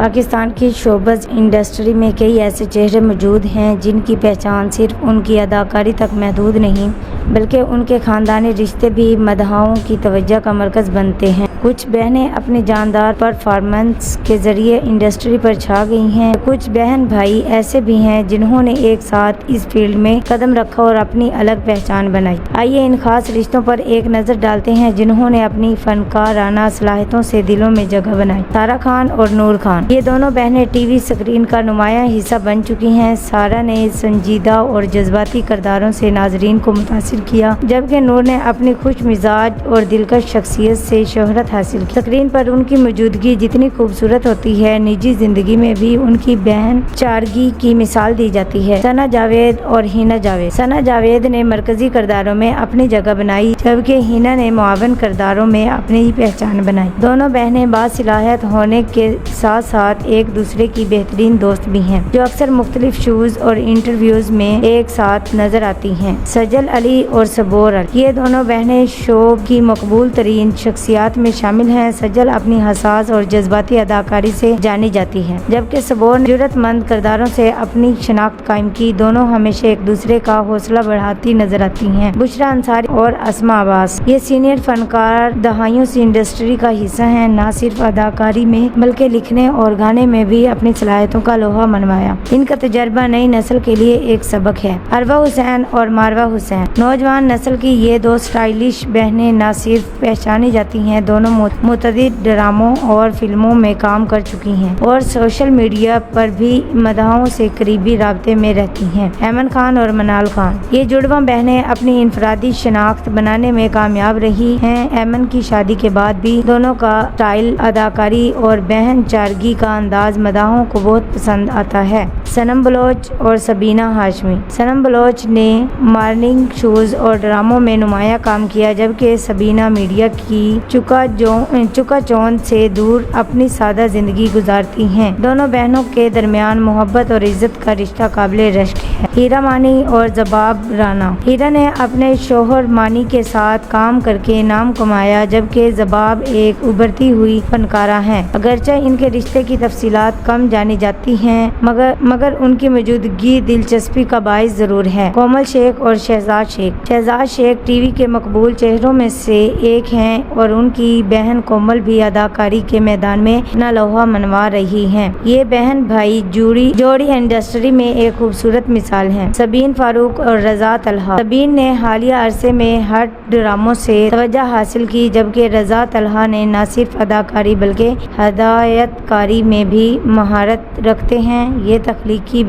پاکستان کی showbiz industry میں کئی ایسے چہرے موجود ہیں جن کی پہچان صرف ان کی اداکاری تک محدود نہیں بلکہ ان کے خاندانی رشتے بھی مداحوں کی توجہ کا مرکز بنتے ہیں۔ کچھ بہنیں اپنی جاندار پرفارمنس کے ذریعے انڈسٹری پر چھا گئی ہیں، کچھ بہن بھائی ایسے بھی ہیں جنہوں نے ایک ساتھ اس فیلڈ میں قدم رکھا اور اپنی الگ پہچان بنائی۔ آئیے ان خاص رشتوں پر ایک نظر ڈالتے ہیں جنہوں نے اپنی فنکارانہ صلاحیتوں سے دلوں میں جگہ بنائی۔ سارہ خان اور نور خان، یہ دونوں بہنیں ٹی وی اسکرین کا نمایاں حصہ بن چکی ہیں۔ سارہ نے سنجیدہ اور جذباتی کرداروں سے ناظرین کو متاثر کیا، جبکہ نور نے اپنی خوش مزاج اور دلکش شخصیت سے شہرت حاصل کی۔ اسکرین پر ان کی موجودگی جتنی خوبصورت ہوتی ہے، نجی زندگی میں بھی ان کی بہن چارگی کی مثال دی جاتی ہے۔ ثنا جاوید اور ہینا جاوید، ثنا جاوید نے مرکزی کرداروں میں اپنی جگہ بنائی، جبکہ ہینا نے معاون کرداروں میں اپنی پہچان بنائی۔ دونوں بہنیں باصلاحیت ہونے کے ساتھ ساتھ ایک دوسرے کی بہترین دوست بھی ہیں، جو اکثر مختلف شوز اور انٹرویوز میں ایک ساتھ نظر آتی ہیں۔ سجل علی اور صبور علی، یہ دونوں بہنیں شو کی مقبول ترین شخصیات میں شامل ہیں۔ سجل اپنی حساس اور جذباتی اداکاری سے جانی جاتی ہے، جبکہ صبور نے جرأت مند کرداروں سے اپنی شناخت قائم کی۔ دونوں ہمیشہ ایک دوسرے کا حوصلہ بڑھاتی نظر آتی ہیں۔ بشریٰ انصاری اور اسماء عباس، یہ سینئر فنکار دہائیوں سے انڈسٹری کا حصہ ہیں، نہ صرف اداکاری میں بلکہ لکھنے اور گانے میں بھی اپنی صلاحیتوں کا لوہا منوایا۔ ان کا تجربہ نئی نسل کے لیے ایک سبق ہے۔ عروہ حسین اور ماروہ حسین، نوجوان نسل کی یہ دو اسٹائلش بہنیں نہ صرف پہچانی جاتی ہیں، دونوں متعدد ڈراموں اور فلموں میں کام کر چکی ہیں اور سوشل میڈیا پر بھی مداحوں سے قریبی رابطے میں رہتی ہیں۔ ایمن خان اور منال خان، یہ جڑواں بہنیں اپنی انفرادی شناخت بنانے میں کامیاب رہی ہیں۔ ایمن کی شادی کے بعد بھی دونوں کا اسٹائل، اداکاری اور بہن چارگی کا انداز مداحوں کو بہت پسند آتا ہے۔ صنم بلوچ اور سبینہ ہاشمی، صنم بلوچ نے مارننگ شوز اور ڈراموں میں نمایاں کام کیا، جبکہ سبینہ میڈیا کی چکا چوند سے دور اپنی سادہ زندگی گزارتی ہیں۔ دونوں بہنوں کے درمیان محبت اور عزت کا رشتہ قابل رشک ہے۔ ہیرا مانی اور زباب رانا، ہیرا نے اپنے شوہر مانی کے ساتھ کام کر کے نام کمایا، جبکہ زباب ایک ابھرتی ہوئی فنکارہ ہیں۔ اگرچہ ان کے رشتے کی تفصیلات کم جانی جاتی ہیں، مگر ان کی موجودگی دلچسپی کا باعث ضرور ہے۔ کومل شیخ اور شہزاد شیخ، شہزاد شیخ ٹی وی کے مقبول چہروں میں سے ایک ہیں اور ان کی بہن کومل بھی اداکاری کے میدان میں اپنا لوہا منوا رہی ہیں۔ یہ بہن بھائی جوڑی انڈسٹری میں ایک خوبصورت مثال ہے۔ سبین فاروق اور رضا طلحہ، سبین نے حالیہ عرصے میں ہٹ ڈراموں سے توجہ حاصل کی، جبکہ رضا طلحہ نے نہ صرف اداکاری بلکہ ہدایت کاری میں بھی مہارت رکھتے ہیں۔ یہ تخلیقی